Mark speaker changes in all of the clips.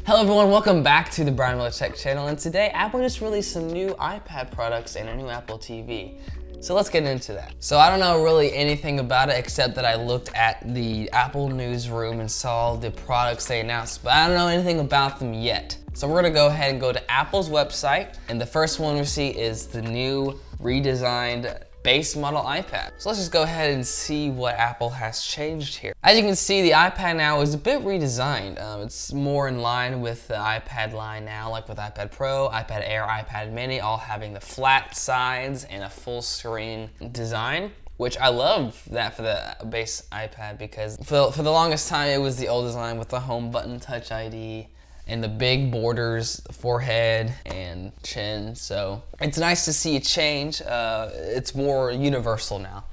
Speaker 1: Hello everyone, welcome back to the Brian Miller Tech channel, and today Apple just released some new iPad products and a new Apple TV. So let's get into that. So I don't know really anything about it except that I looked at the Apple newsroom and saw the products they announced, but I don't know anything about them yet. So we're gonna go ahead and go to Apple's website, and the first one we see is the new redesigned base model iPad. So let's just go ahead and see what Apple has changed here. As you can see, the iPad now is a bit redesigned. It's more in line with the iPad line now, like with iPad Pro, iPad Air, iPad Mini, all having the flat sides and a full screen design, which I love that for the base iPad because for the longest time it was the old design with the home button, Touch ID, and the big borders, forehead and chin. So it's nice to see a change. It's more universal now.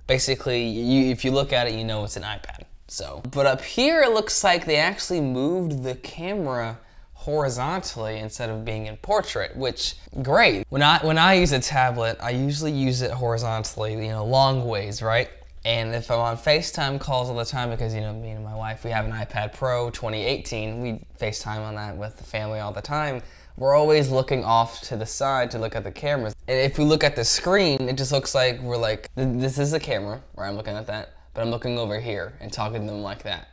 Speaker 1: Basically, if you look at it, you know it's an iPad. So, but up here it looks like they actually moved the camera horizontally instead of being in portrait, which great. When I use a tablet, I usually use it horizontally, you know, long ways, right? And if I'm on FaceTime calls all the time, because, you know, me and my wife, we have an iPad Pro 2018, we FaceTime on that with the family all the time. We're always looking off to the side to look at the cameras. And if we look at the screen, it just looks like we're like, this is a camera, where I'm looking at that, but I'm looking over here and talking to them like that.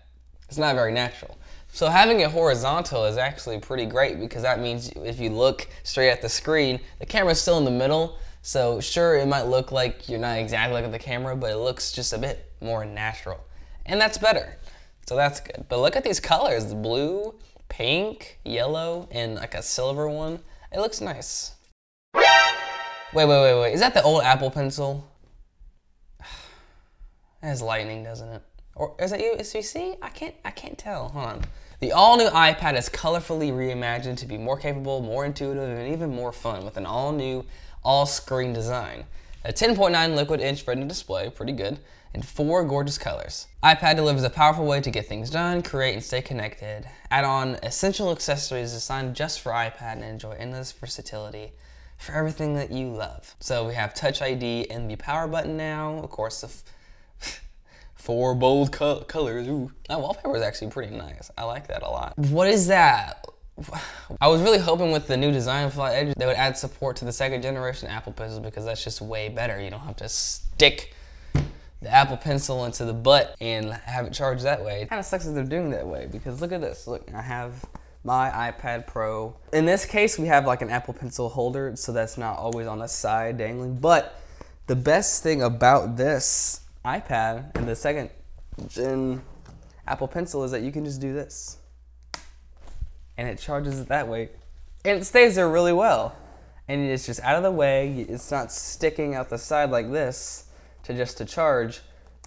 Speaker 1: It's not very natural. So having it horizontal is actually pretty great because that means if you look straight at the screen, the camera's still in the middle. So sure, it might look like you're not exactly looking at the camera, but it looks just a bit more natural. And that's better. So that's good. But look at these colors, the blue, pink, yellow, and like a silver one. It looks nice. Wait. Is that the old Apple Pencil? It has lightning, doesn't it? Or is it USB-C? I can't tell. Hold on. The all-new iPad is colorfully reimagined to be more capable, more intuitive, and even more fun with an all-new all-screen design. A 10.9 liquid inch Retina display, pretty good, and 4 gorgeous colors. iPad delivers a powerful way to get things done, create, and stay connected. Add on essential accessories designed just for iPad and enjoy endless versatility for everything that you love. So we have Touch ID and the power button now, of course, the 4 bold colors. Ooh, that wallpaper is actually pretty nice. I like that a lot. What is that? I was really hoping with the new design of Flat Edge they would add support to the 2nd generation Apple Pencil because that's just way better. You don't have to stick the Apple Pencil into the butt and have it charged that way. It kind of sucks that they're doing that way because look at this. Look, I have my iPad Pro. In this case, we have like an Apple Pencil holder, so that's not always on the side dangling. But the best thing about this iPad and the 2nd gen Apple Pencil is that you can just do this. And it charges it that way. And it stays there really well. And it's just out of the way. It's not sticking out the side like this to charge.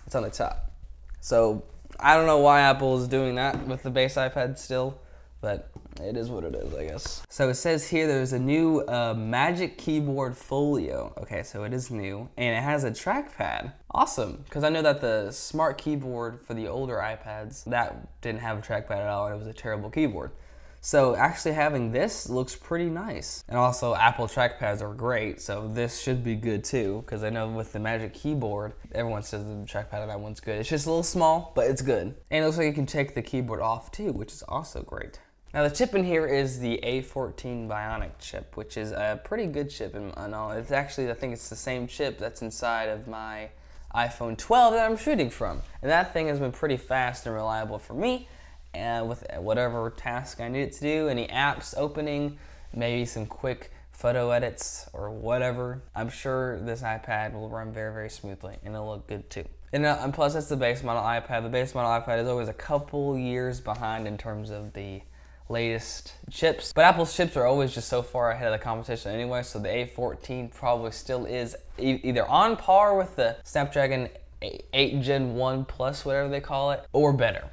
Speaker 1: It's on the top. So I don't know why Apple is doing that with the base iPad still, but it is what it is, I guess. So it says here there's a new Magic Keyboard Folio. Okay, so it is new. And it has a trackpad. Awesome, because I know that the smart keyboard for the older iPads, that didn't have a trackpad at all, and it was a terrible keyboard. So actually having this looks pretty nice. And also Apple trackpads are great, so this should be good too, because I know with the Magic Keyboard, everyone says the trackpad on that one's good. It's just a little small, but it's good. And it looks like you can take the keyboard off too, which is also great. Now the chip in here is the A14 Bionic Chip, which is a pretty good chip and all. It's actually, I think it's the same chip that's inside of my iPhone 12 that I'm shooting from. And that thing has been pretty fast and reliable for me. And with whatever task I need it to do, any apps opening, maybe some quick photo edits or whatever, I'm sure this iPad will run very, very smoothly and it'll look good too. And plus it's the base model iPad. The base model iPad is always a couple years behind in terms of the latest chips. But Apple's chips are always just so far ahead of the competition anyway, so the A14 probably still is either on par with the Snapdragon 8 Gen 1 Plus, whatever they call it, or better.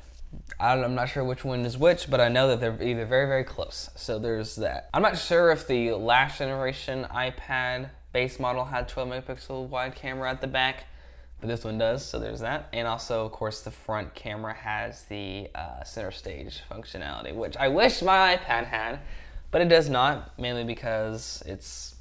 Speaker 1: I'm not sure which one is which, but I know that they're either very, very close. So there's that. I'm not sure if the last generation iPad base model had 12 megapixel wide camera at the back, but this one does, so there's that. And also, of course, the front camera has the center stage functionality, which I wish my iPad had, but it does not, mainly because it's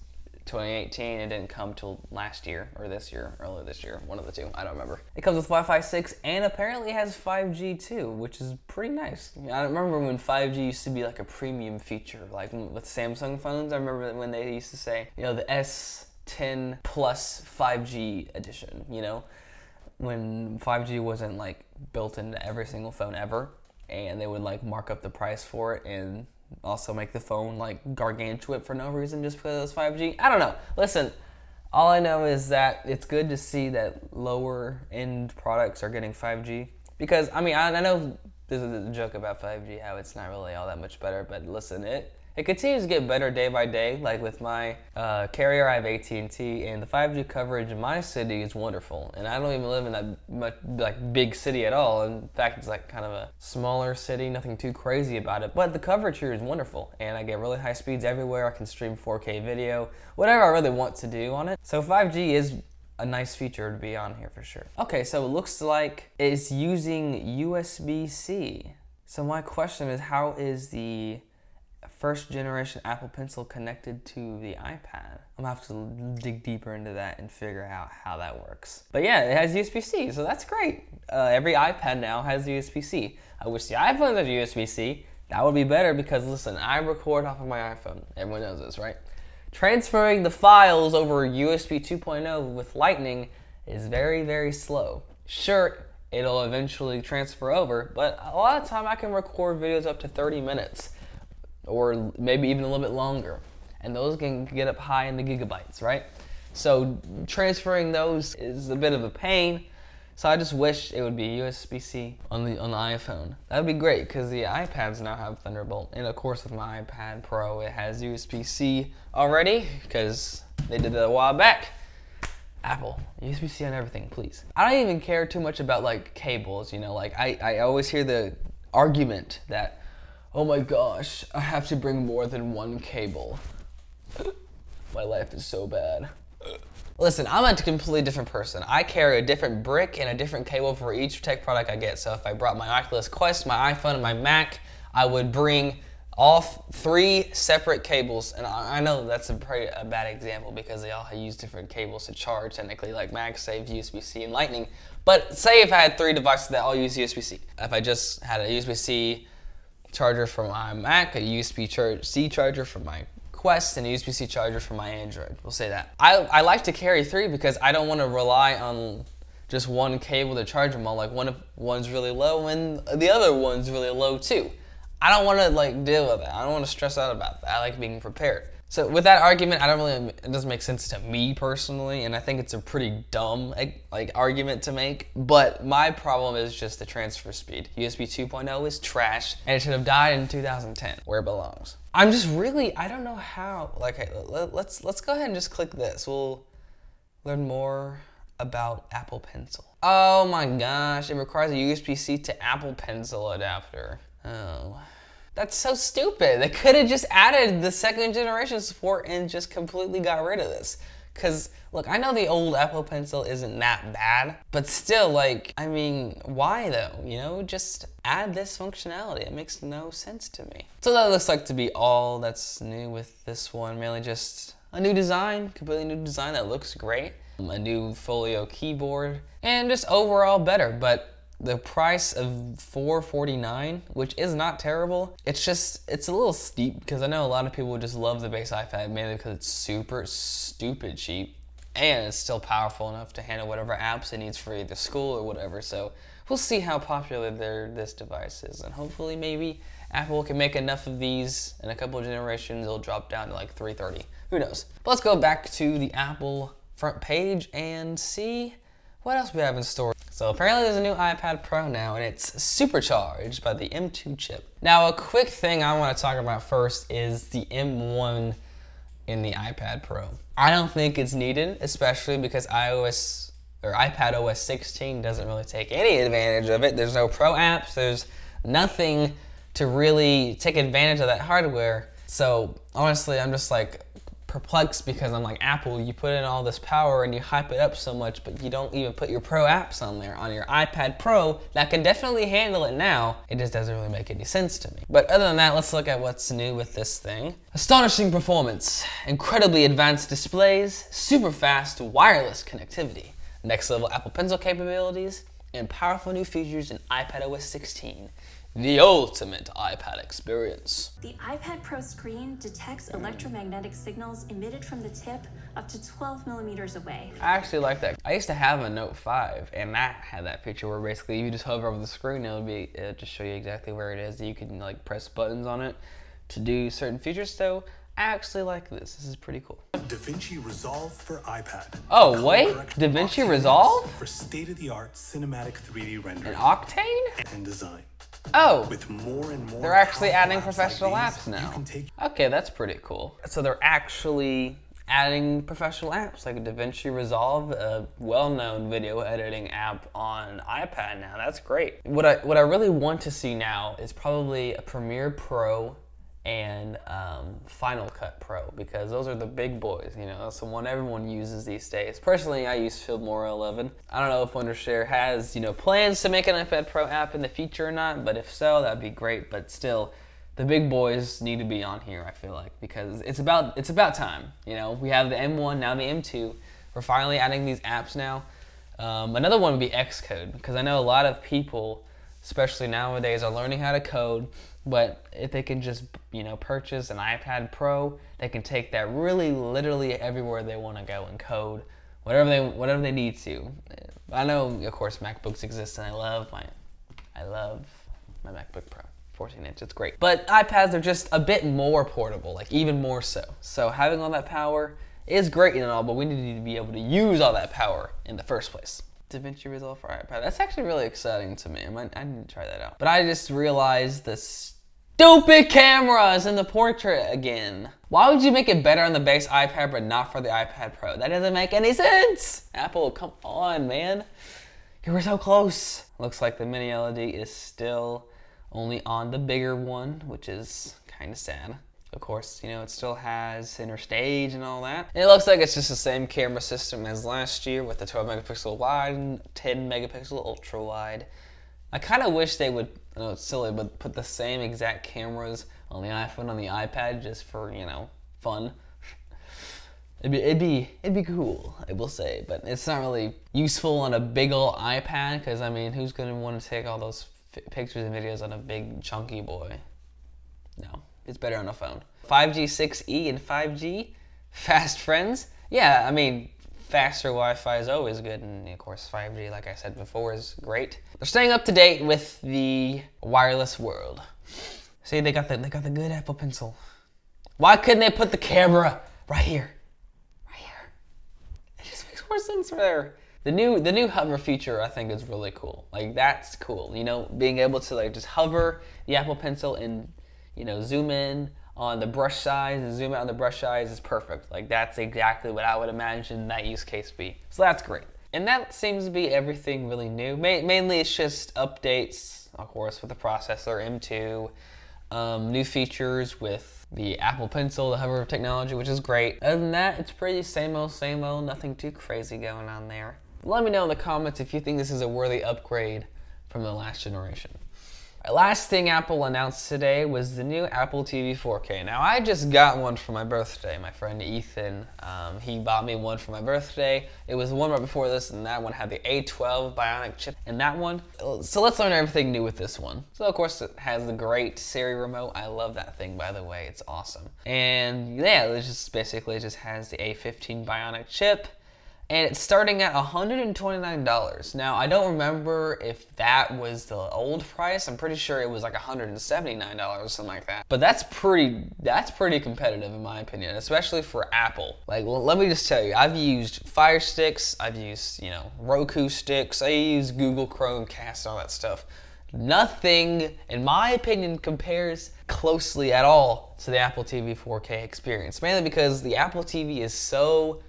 Speaker 1: 2018. It didn't come till last year, or this year, earlier this year, one of the two, I don't remember. It comes with Wi-Fi 6 and apparently has 5G too, which is pretty nice. I remember when 5G used to be like a premium feature, like with Samsung phones. I remember when they used to say, you know, the S10 plus 5G edition, you know, when 5G wasn't like built into every single phone ever, and they would like mark up the price for it and also make the phone like gargantuan for no reason just because it was 5G. I don't know. Listen, all I know is that it's good to see that lower end products are getting 5G, because I mean, I know this is a joke about 5G, how it's not really all that much better, but listen, it continues to get better day by day. Like with my carrier, I have AT&T, and the 5G coverage in my city is wonderful. And I don't even live in that much, like, big city at all. In fact, it's like kind of a smaller city, nothing too crazy about it. But the coverage here is wonderful, and I get really high speeds everywhere. I can stream 4K video, whatever I really want to do on it. So 5G is a nice feature to be on here for sure. Okay, so it looks like it's using USB-C. So my question is, how is the first generation Apple Pencil connected to the iPad? I'm gonna have to dig deeper into that and figure out how that works. But yeah, it has USB-C, so that's great. Every iPad now has USB-C. I wish the iPhone had USB-C. That would be better because listen, I record off of my iPhone. Everyone knows this, right? Transferring the files over USB 2.0 with Lightning is very, very slow. Sure, it'll eventually transfer over, but a lot of the time I can record videos up to 30 minutes. Or maybe even a little bit longer. And those can get up high in the gigabytes, right? So transferring those is a bit of a pain. So I just wish it would be USB-C on the iPhone. That would be great because the iPads now have Thunderbolt. And of course with my iPad Pro, it has USB-C already because they did that a while back. Apple, USB-C on everything, please. I don't even care too much about like cables, you know, like I always hear the argument that, oh my gosh, I have to bring more than one cable. My life is so bad. Listen, I'm a completely different person. I carry a different brick and a different cable for each tech product I get. So if I brought my Oculus Quest, my iPhone, and my Mac, I would bring all 3 separate cables. And I know that's a bad example because they all use different cables to charge technically, like MagSafe, USB-C, and Lightning. But say if I had 3 devices that all use USB-C. If I just had a USB-C charger for my Mac, a USB-C charger for my Quest, and a USB-C charger for my Android. We'll say that. I like to carry 3 because I don't want to rely on just one cable to charge them all. Like one's really low and the other one's really low too. I don't want to like deal with that. I don't want to stress out about that. I like being prepared. So with that argument, it doesn't make sense to me personally, and I think it's a pretty dumb like argument to make. But my problem is just the transfer speed. USB 2.0 is trash, and it should have died in 2010, where it belongs. I'm just really, I don't know how. Like, hey, let's go ahead and just click this. We'll learn more about Apple Pencil. Oh my gosh, it requires a USB-C to Apple Pencil adapter. Oh. That's so stupid. They could have just added the 2nd generation support and just completely got rid of this. Cause look, I know the old Apple Pencil isn't that bad, but still, like, I mean, why though? You know, just add this functionality. It makes no sense to me. So that looks like to be all that's new with this one. Mainly just a new design, completely new design that looks great. A new Folio keyboard, and just overall better, but the price of $449, which is not terrible. It's a little steep because I know a lot of people just love the base iPad mainly because it's super stupid cheap and it's still powerful enough to handle whatever apps it needs for either school or whatever. So we'll see how popular this device is, and hopefully maybe Apple can make enough of these in a couple of generations it'll drop down to like $330. Who knows? But let's go back to the Apple front page and see what else we have in store. So apparently there's a new iPad Pro now, and it's supercharged by the M2 chip. Now a quick thing I want to talk about first is the M1 in the iPad Pro. I don't think it's needed, especially because iPad OS 16 doesn't really take any advantage of it. There's no Pro apps, there's nothing to really take advantage of that hardware. So honestly, I'm just like, perplexed because I'm like, Apple, you put in all this power and you hype it up so much, but you don't even put your Pro apps on there, on your iPad Pro that can definitely handle it now. It just doesn't really make any sense to me. But other than that, let's look at what's new with this thing. Astonishing performance, incredibly advanced displays, super fast wireless connectivity, next level Apple Pencil capabilities, and powerful new features in iPadOS 16. The ultimate iPad experience.
Speaker 2: The iPad Pro screen detects electromagnetic signals emitted from the tip up to 12 millimeters away.
Speaker 1: I actually like that. I used to have a Note 5, and that had that feature where basically you just hover over the screen, it'll just show you exactly where it is. You can like press buttons on it to do certain features. So I actually like this. This is pretty cool.
Speaker 3: Davinci Resolve for iPad.
Speaker 1: Oh wait, Davinci Resolve?
Speaker 3: For state-of-the-art cinematic 3D rendering.
Speaker 1: And Octane?
Speaker 3: And design.
Speaker 1: Oh,
Speaker 3: with more and more
Speaker 1: they're actually adding professional apps now.
Speaker 3: Take...
Speaker 1: Okay, that's pretty cool. So they're actually adding professional apps like Davinci Resolve, a well-known video editing app on iPad now. That's great. What I really want to see now is probably a Premiere Pro and Final Cut Pro, because those are the big boys, you know. That's the one everyone uses these days. Personally, I use Filmora 11. I don't know if Wondershare has, you know, plans to make an iPad Pro app in the future or not, but if so, that'd be great. But still, the big boys need to be on here, I feel like, because it's about time. You know, we have the M1, now the M2. We're finally adding these apps now. Another one would be Xcode, because I know a lot of people, especially nowadays, are learning how to code. But if they can just, you know, purchase an iPad Pro, they can take that really literally everywhere they want to go and code whatever they need to. I know, of course, MacBooks exist, and I love my MacBook Pro, 14-inch. It's great. But iPads are just a bit more portable, like even more so. So having all that power is great and all, but we need to be able to use all that power in the first place. Davinci Resolve for iPad. That's actually really exciting to me. I need to try that out. But I just realized the stupid cameras in the portrait again. Why would you make it better on the base iPad but not for the iPad Pro? That doesn't make any sense. Apple, come on, man. You were so close. Looks like the mini LED is still only on the bigger one, which is kind of sad. Of course, you know, it still has center stage and all that. And it looks like it's just the same camera system as last year with the 12 megapixel wide and 10 megapixel ultra wide. I kind of wish they would, I know it's silly, but put the same exact cameras on the iPhone, on the iPad, just for, you know, fun. It'd be cool, I will say, but it's not really useful on a big old iPad, because I mean, who's gonna want to take all those pictures and videos on a big chunky boy? No. It's better on a phone. 5G 6E and 5G, fast friends. Yeah, I mean, faster Wi-Fi is always good, and of course 5G, like I said before, is great. They're staying up to date with the wireless world. See, they got the good Apple Pencil. Why couldn't they put the camera right here? Right here. It just makes more sense there. The new hover feature, I think, is really cool. Like, that's cool. You know, being able to like just hover the Apple Pencil and, you know, zoom in on the brush size and zoom out on the brush size is perfect. Like, that's exactly what I would imagine that use case be. So that's great. And that seems to be everything really new. Mainly it's just updates, of course, with the processor, M2, new features with the Apple Pencil, the hover technology, which is great. Other than that, it's pretty same old, nothing too crazy going on there. Let me know in the comments if you think this is a worthy upgrade from the last generation. Last thing Apple announced today was the new Apple TV 4K. Now, I just got one for my birthday. My friend Ethan, he bought me one for my birthday. It was the one right before this, and that one had the A14 Bionic Chip in that one. So let's learn everything new with this one. So, of course, it has the great Siri remote. I love that thing, by the way. It's awesome. And, yeah, it just basically just has the A14 Bionic Chip. And it's starting at $129. Now, I don't remember if that was the old price. I'm pretty sure it was like $179 or something like that. But that's pretty competitive in my opinion, especially for Apple. Like, well, let me just tell you, I've used Fire Sticks, I've used, you know, Roku sticks, I use Google Chromecast and all that stuff. Nothing, in my opinion, compares closely at all to the Apple TV 4K experience. Mainly because the Apple TV is so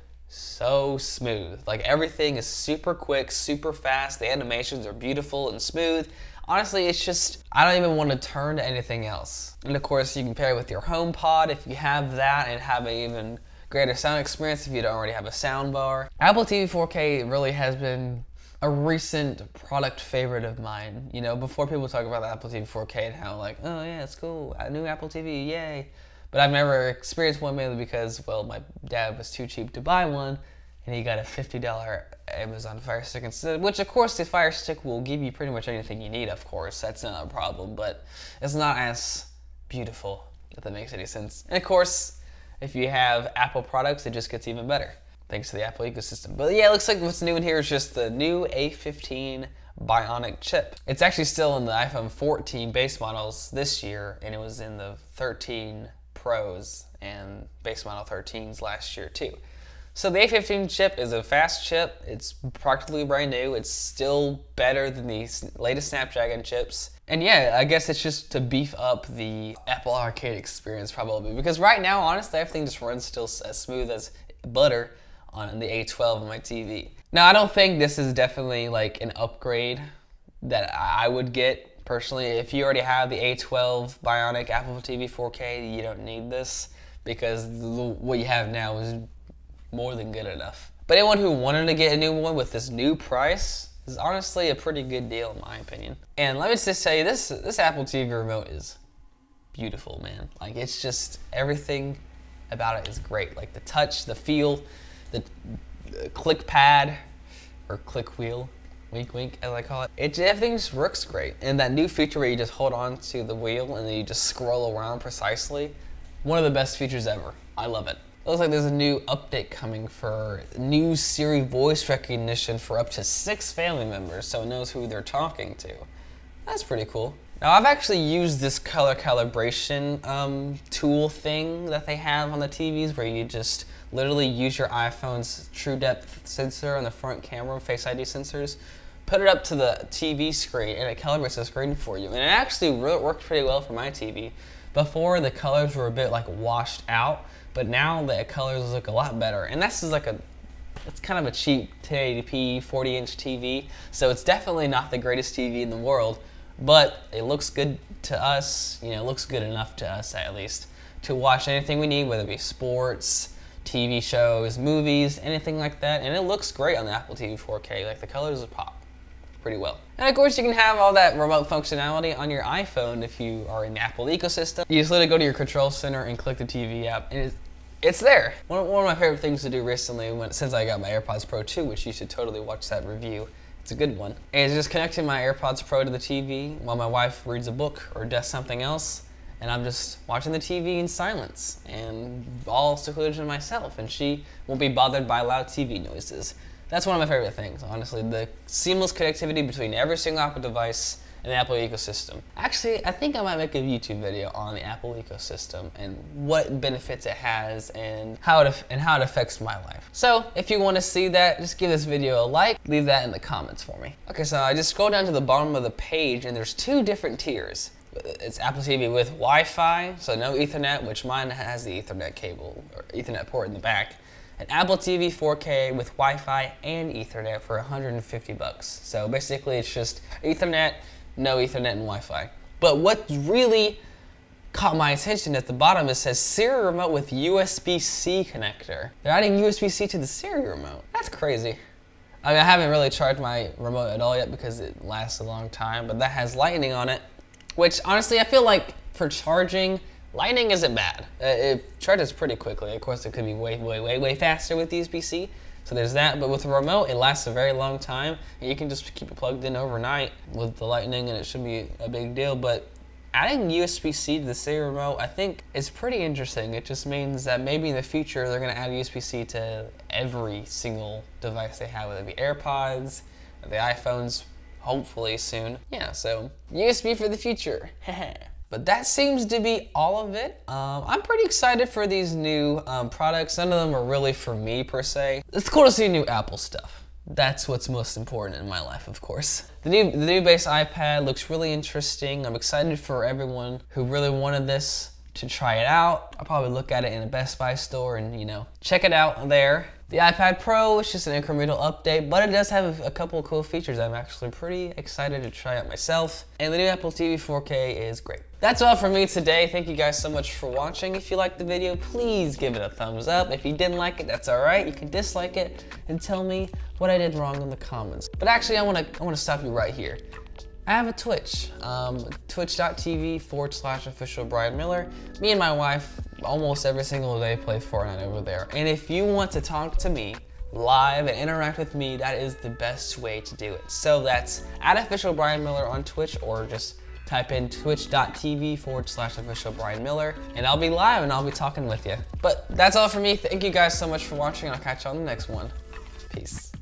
Speaker 1: smooth. Like, everything is super quick, super fast. The animations are beautiful and smooth. Honestly, it's just, I don't even want to turn to anything else. And of course, you can pair it with your HomePod if you have that and have an even greater sound experience if you don't already have a sound bar. Apple TV 4K really has been a recent product favorite of mine. You know, before people talk about the Apple TV 4K and how like, oh yeah, it's cool, a new Apple TV, yay. But I've never experienced one mainly because, well, my dad was too cheap to buy one and he got a $50 Amazon Fire Stick instead, which of course the Fire Stick will give you pretty much anything you need, of course, that's not a problem, but it's not as beautiful, if that makes any sense. And of course, if you have Apple products, it just gets even better, thanks to the Apple ecosystem. But yeah, it looks like what's new in here is just the new A14 Bionic Chip. It's actually still in the iPhone 14 base models this year, and it was in the 13 Pros and base model 13s last year too. So the A15 chip is a fast chip. It's practically brand new. It's still better than the latest Snapdragon chips. And yeah, I guess it's just to beef up the Apple Arcade experience probably. Because right now, honestly, everything just runs still as smooth as butter on the A12 on my TV. Now, I don't think this is definitely like an upgrade that I would get personally. If you already have the A12 Bionic Apple TV 4K, you don't need this because what you have now is more than good enough. But anyone who wanted to get a new one with this new price is honestly a pretty good deal in my opinion. And let me just tell you, this Apple TV remote is beautiful, man. Like, it's just, everything about it is great. Like the touch, the feel, the click pad, or click wheel, wink wink as I call it. Everything just works great. And that new feature where you just hold on to the wheel and then you just scroll around precisely, one of the best features ever. I love it. It looks like there's a new update coming for new Siri voice recognition for up to 6 family members, so it knows who they're talking to. That's pretty cool. Now, I've actually used this color calibration tool thing that they have on the TVs where you just literally use your iPhone's true depth sensor on the front camera, Face ID sensors, put it up to the TV screen, and it calibrates the screen for you. And it actually worked pretty well for my TV. Before, the colors were a bit like washed out, but now the colors look a lot better. And this is like it's kind of a cheap 1080p 40-inch TV, so it's definitely not the greatest TV in the world, but it looks good to us, you know, it looks good enough to us at least, to watch anything we need, whether it be sports, TV shows, movies, anything like that. And it looks great on the Apple TV 4K, like the colors pop pretty well. And of course you can have all that remote functionality on your iPhone if you are in the Apple ecosystem. You just literally go to your control center and click the TV app, and it's there. One of my favorite things to do recently, since I got my AirPods Pro 2, which you should totally watch that review, it's a good one, is just connecting my AirPods Pro to the TV while my wife reads a book or does something else, and I'm just watching the TV in silence and all secluded to myself, and she won't be bothered by loud TV noises. That's one of my favorite things, honestly, the seamless connectivity between every single Apple device and the Apple ecosystem. Actually, I think I might make a YouTube video on the Apple ecosystem and what benefits it has and how it affects my life. So if you want to see that, just give this video a like, leave that in the comments for me. Okay, so I just scroll down to the bottom of the page and there's 2 different tiers. It's Apple TV with Wi-Fi, so no Ethernet, which mine has the Ethernet cable or Ethernet port in the back. An Apple TV 4K with Wi-Fi and Ethernet for $150. So basically it's just Ethernet, no Ethernet, and Wi-Fi. But what really caught my attention at the bottom, it says Siri remote with USB-C connector. They're adding USB-C to the Siri remote. That's crazy. I mean, I haven't really charged my remote at all yet because it lasts a long time, but that has lightning on it, which honestly I feel like for charging, lightning isn't bad. It charges pretty quickly. Of course, it could be way faster with USB-C. So there's that, but with the remote, it lasts a very long time, and you can just keep it plugged in overnight with the lightning, and it shouldn't be a big deal. But adding USB-C to the Siri remote, I think is pretty interesting. It just means that maybe in the future, they're gonna add USB-C to every single device they have, whether it be AirPods, or the iPhones, hopefully soon. Yeah, so USB for the future. But that seems to be all of it. I'm pretty excited for these new products. None of them are really for me per se. It's cool to see new Apple stuff. That's what's most important in my life, of course. The new base iPad looks really interesting. I'm excited for everyone who really wanted this to try it out. I'll probably look at it in a Best Buy store and, you know, check it out there. The iPad Pro is just an incremental update, but it does have a couple of cool features I'm actually pretty excited to try out myself. And the new Apple TV 4K is great. That's all from me today. Thank you guys so much for watching. If you liked the video, please give it a thumbs up. If you didn't like it, that's all right. You can dislike it and tell me what I did wrong in the comments. But actually, I wanna stop you right here. I have a Twitch, twitch.tv/official Brian Miller. Me and my wife almost every single day play Fortnite over there. And if you want to talk to me live and interact with me, that is the best way to do it. So that's @official Brian Miller on Twitch, or just type in twitch.tv/official Brian Miller, and I'll be live and I'll be talking with you. But that's all for me. Thank you guys so much for watching. I'll catch you on the next one. Peace.